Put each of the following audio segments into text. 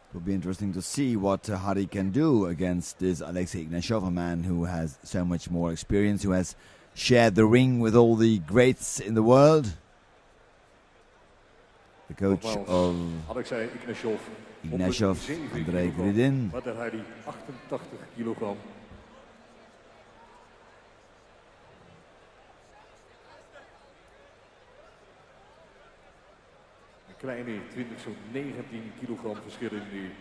It'll be interesting to see what Hari can do against this Alexey Ignashov, a man who has so much more experience, who has shared the ring with all the greats in the world. The coach of Alexey Ignashov, Andrei Gridin. Badr Hari, 88 kilogram. Kleine 20, zo'n 19 kilogram verschil in die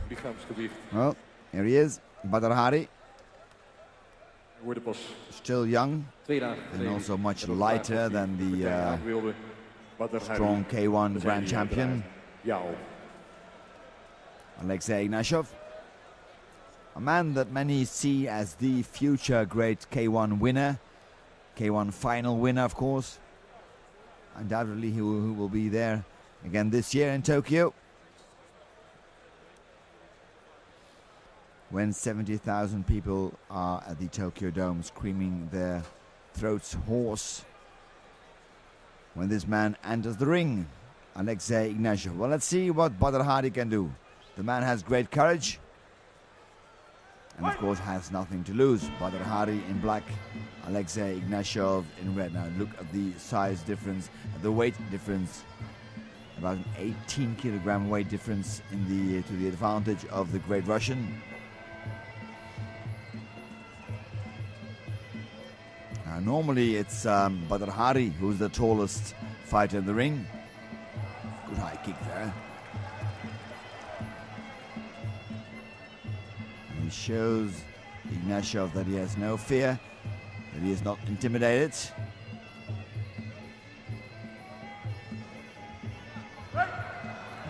lichaamsgewicht. Well, here he is, Badr Hari. Still young and also much lighter than the strong K1 Grand Champion, Alexey Ignashov. A man that many see as the future great K1 winner, K1 final winner, of course. Undoubtedly he will be there again this year in Tokyo, when 70,000 people are at the Tokyo Dome screaming their throats hoarse when this man enters the ring, Alexey Ignashov. Well, let's see what Badr Hari can do. The man has great courage and of course has nothing to lose. Badr Hari in black, Alexey Ignashov in red. Now look at the size difference, the weight difference. About an 18 kilogram weight difference to the advantage of the great Russian. Normally it's Badr Hari who's the tallest fighter in the ring. Good high kick there. And he shows Ignashov that he has no fear, that he is not intimidated.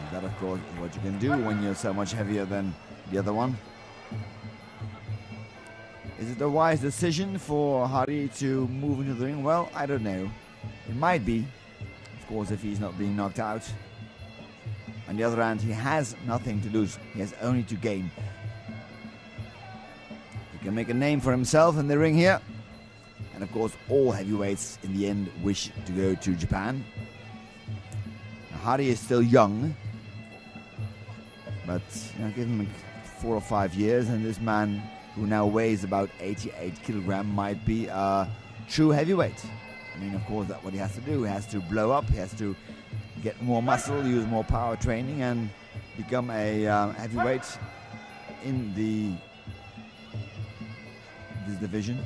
That, of course, is what you can do when you're so much heavier than the other one. Is it a wise decision for Hari to move into the ring? Well, I don't know. It might be, of course, if he's not being knocked out. On the other hand, he has nothing to lose. He has only to gain. He can make a name for himself in the ring here. And, of course, all heavyweights in the end wish to go to Japan. Now, Hari is still young. But give him 4 or 5 years and this man, who now weighs about 88 kilogram, might be a true heavyweight. I mean, of course, that's what he has to do. He has to blow up, he has to get more muscle, use more power training, and become a heavyweight in this division.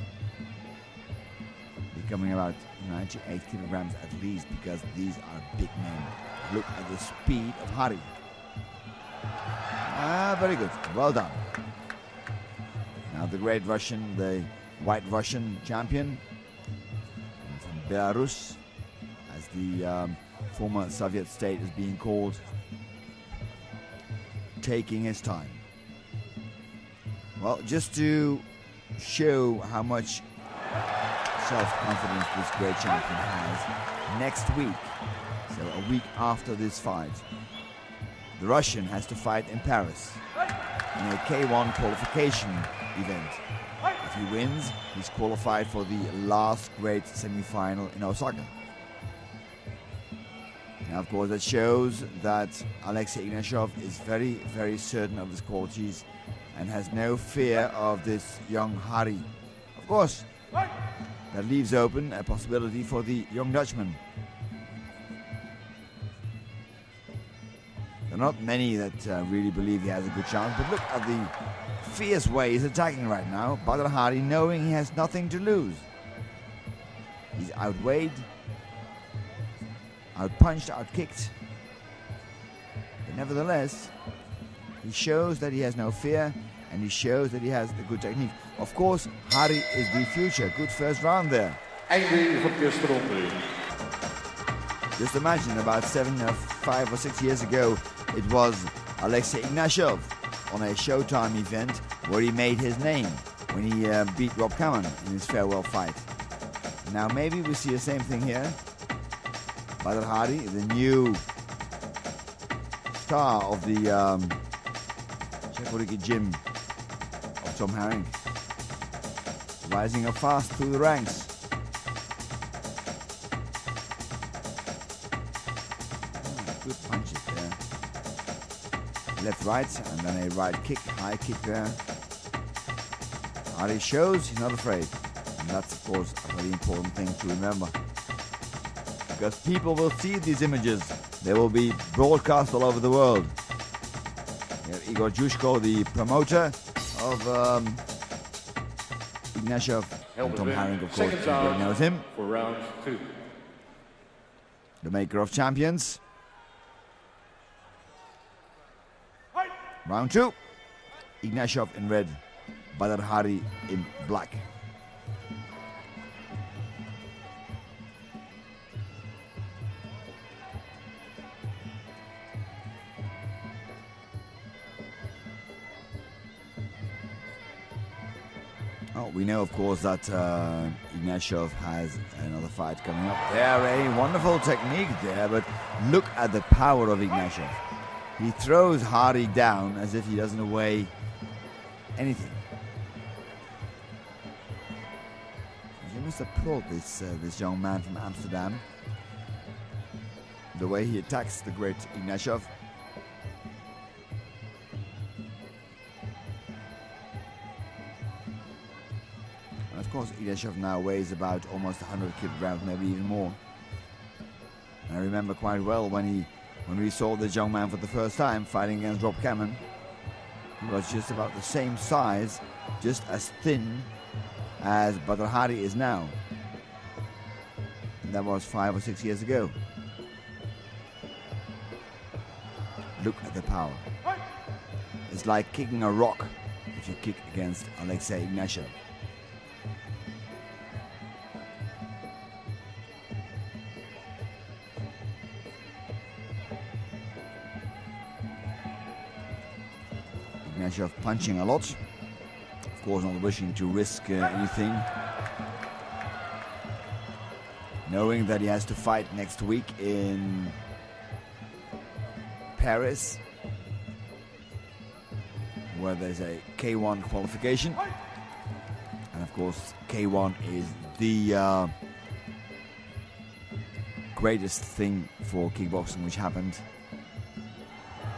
Becoming about 98 kilograms at least, because these are big men. Look at the speed of Hari. Very good. Well done. Now the great Russian, the white Russian champion from Belarus, as the former Soviet state is being called, taking his time. Well, just to show how much self-confidence this great champion has, next week, so a week after this fight, the Russian has to fight in Paris in a K1 qualification event. If he wins, he's qualified for the last great semi-final in Osaka. Now, of course, that shows that Alexey Ignashov is very, very certain of his qualities and has no fear of this young Hari. Of course, that leaves open a possibility for the young Dutchman. There are not many that really believe he has a good chance, but look at the fierce way he's attacking right now. Badr Hari, knowing he has nothing to lose. He's outweighed, outpunched, outkicked. But nevertheless, he shows that he has no fear, and he shows that he has the good technique. Of course, Hari is the future. Good first round there. Just imagine, about 5 or 6 years ago, it was Alexey Ignashov on a Showtime event where he made his name when he beat Rob Cameron in his farewell fight. Now maybe we see the same thing here. Badr Hari, the new star of the Czechoslovakian gym of Tom Herring, rising up fast through the ranks. Good punches there. left, right, and then a right kick, high kick there. Hari shows he's not afraid. And that's, of course, a very important thing to remember. Because people will see these images. They will be broadcast all over the world. Igor Jushko, the promoter of Ignashov, and Tom Herring, of course, everybody knows him. For round 2. The maker of champions. Round 2. Ignashov in red, Badr Hari in black. Oh, we know, of course, that Ignashov has another fight coming up. There, a wonderful technique there, but look at the power of Ignashov. He throws Hari down as if he doesn't weigh anything. You must applaud this young man from Amsterdam. The way he attacks the great Ignashov. And of course, Ignashov now weighs about almost 100 kilograms, maybe even more. And I remember quite well when we saw this young man for the first time fighting against Rob Cameron. He was just about the same size, just as thin as Badr Hari is now. And that was 5 or 6 years ago. Look at the power. It's like kicking a rock if you kick against Alexey Ignashov. Ignashov punching a lot, of course not wishing to risk anything, knowing that he has to fight next week in Paris, where there's a K1 qualification, and of course K1 is the greatest thing for kickboxing which happened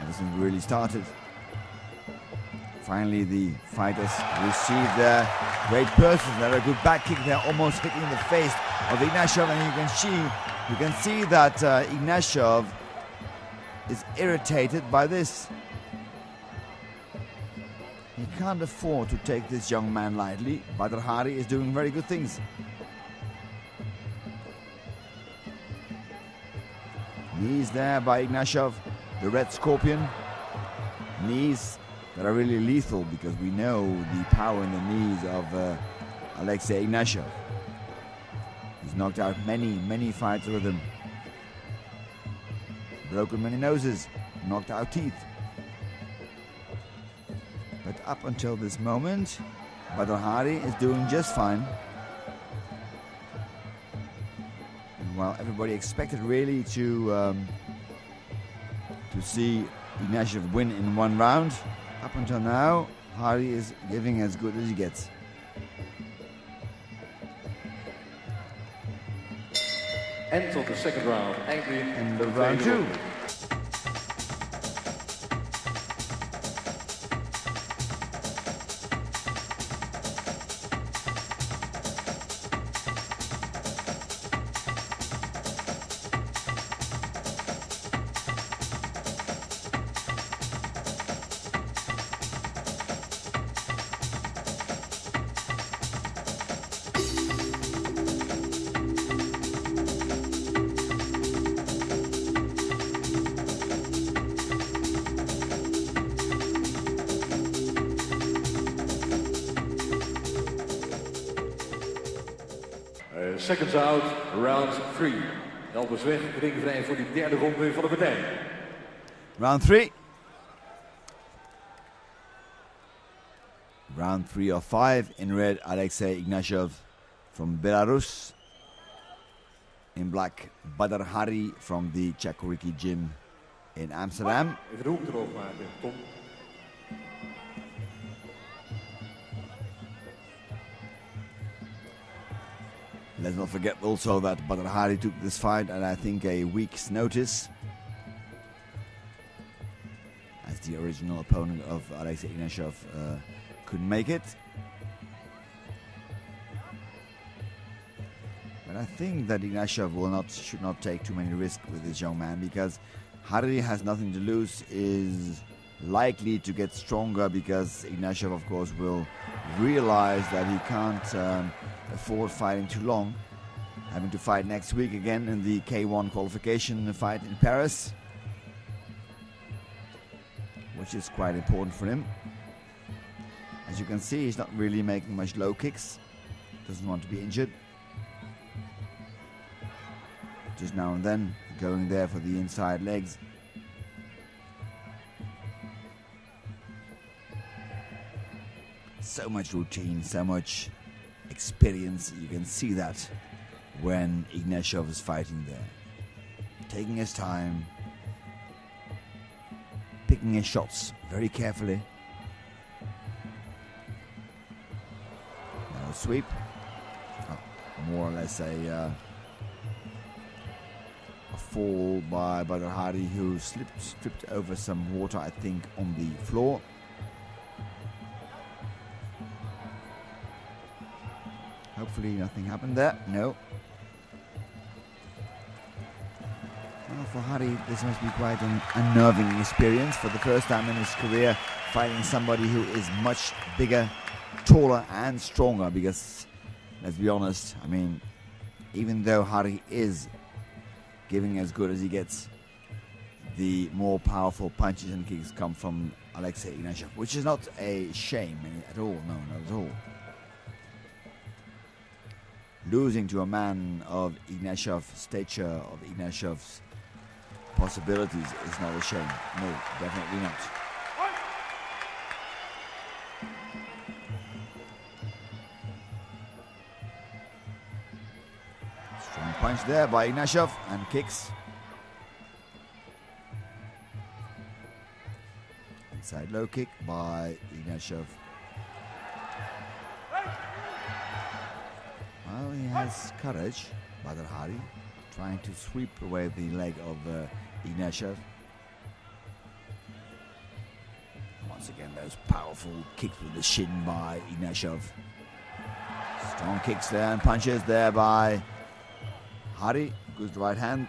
ever since we really started. Finally, the fighters receive their great purses. They're a good back kick. They're almost hitting the face of Ignashov, and you can see that Ignashov is irritated by this. He can't afford to take this young man lightly. Badr Hari is doing very good things. Knees there by Ignashov, the red scorpion. Knees that are really lethal, because we know the power in the knees of Alexey Ignashov. He's knocked out many fights with him. Broken many noses, knocked out teeth. But up until this moment, Badr Hari is doing just fine. And while everybody expected really to see Ignashov win in one round, up until now, Hari is giving as good as he gets. End of the second round. End of round 2. Seconds out, round 3. Elders weg, ringvrij voor die derde ronde van de partij. Round 3. Round 3 of 5. In red, Alexey Ignashov from Belarus. In black, Badr Hari from the Chakuriki gym in Amsterdam. Even de hoek droog maken, Tom. Let's not forget also that Badr Hari took this fight at, I think, a week's notice, as the original opponent of Alexey Ignashov couldn't make it. But I think that Ignashov should not take too many risks with this young man, because Hari has nothing to lose, is likely to get stronger, because Ignashov, of course, will realize that he can't afford fighting too long, having to fight next week again in the K1 qualification fight in Paris, which is quite important for him. As you can see, he's not really making much low kicks, doesn't want to be injured. Just now and then going there for the inside legs. So much routine, so much experience. You can see that when Ignashov is fighting there. Taking his time, picking his shots very carefully. Now a sweep. Oh, more or less a fall by Badr Hari, who tripped over some water, I think, on the floor. Hopefully nothing happened there. No. Well, for Hari, this must be quite an unnerving experience. For the first time in his career, fighting somebody who is much bigger, taller and stronger. Because, let's be honest, I mean, even though Hari is giving as good as he gets, the more powerful punches and kicks come from Alexey Ignashov, which is not a shame at all, no, not at all. Losing to a man of Ignashov's stature, of Ignashov's possibilities, is not a shame. No, definitely not. Strong punch there by Ignashov, and kicks. Inside low kick by Ignashov. Well, he has courage, Badr Hari, trying to sweep away the leg of Ignashov. Once again, those powerful kicks with the shin by Ignashov. Strong kicks there and punches there by Hari. Good right hand.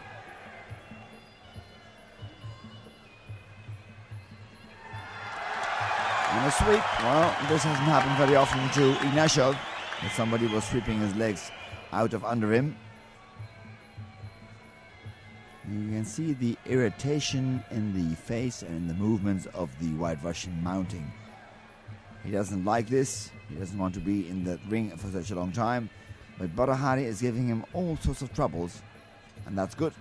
And a sweep. Well, this hasn't happened very often to Ignashov, that somebody was sweeping his legs out of under him. You can see the irritation in the face and in the movements of the White Russian mounting. He doesn't like this. He doesn't want to be in the ring for such a long time. But Badr Hari is giving him all sorts of troubles. And that's good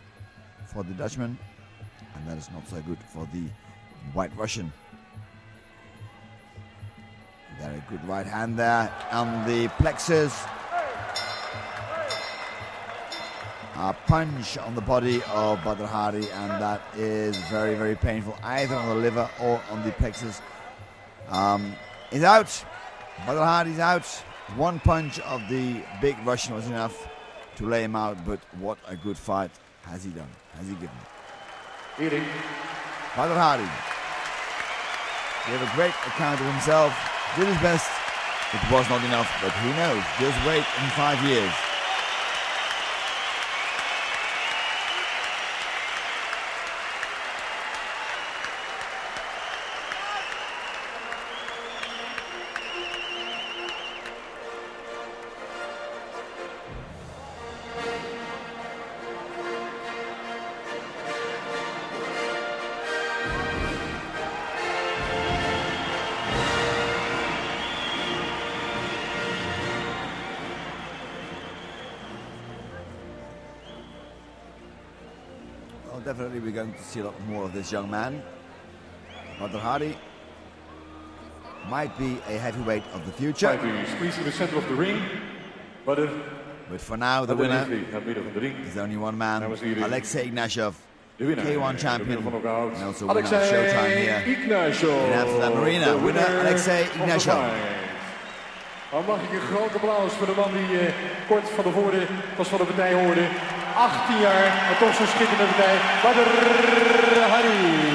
for the Dutchman. And that is not so good for the White Russian. Very good right hand there on the plexus. A punch on the body of Badr Hari, and that is very, very painful, either on the liver or on the plexus. He's out. Badr Hari's out. One punch of the big Russian was enough to lay him out, but what a good fight has he done, has he given. Badr Hari gave a great account of himself. Did his best. It was not enough, but who knows? Just wait in 5 years. Definitely we're going to see a lot more of this young man. Badr Hari might be a heavyweight of the future. Squeeze in the center of the ring. But for now, the winner is only one man, Alexey Ignashov, K1 champion, and also winner of Showtime here in Amsterdam Arena. Winner Alexey Ignashov. Dan mag ik een groot applaus voor de man die kort van tevoren pas van de partij hoorde. 18 jaar, maar toch zo'n schitterende partij. Badr Hari.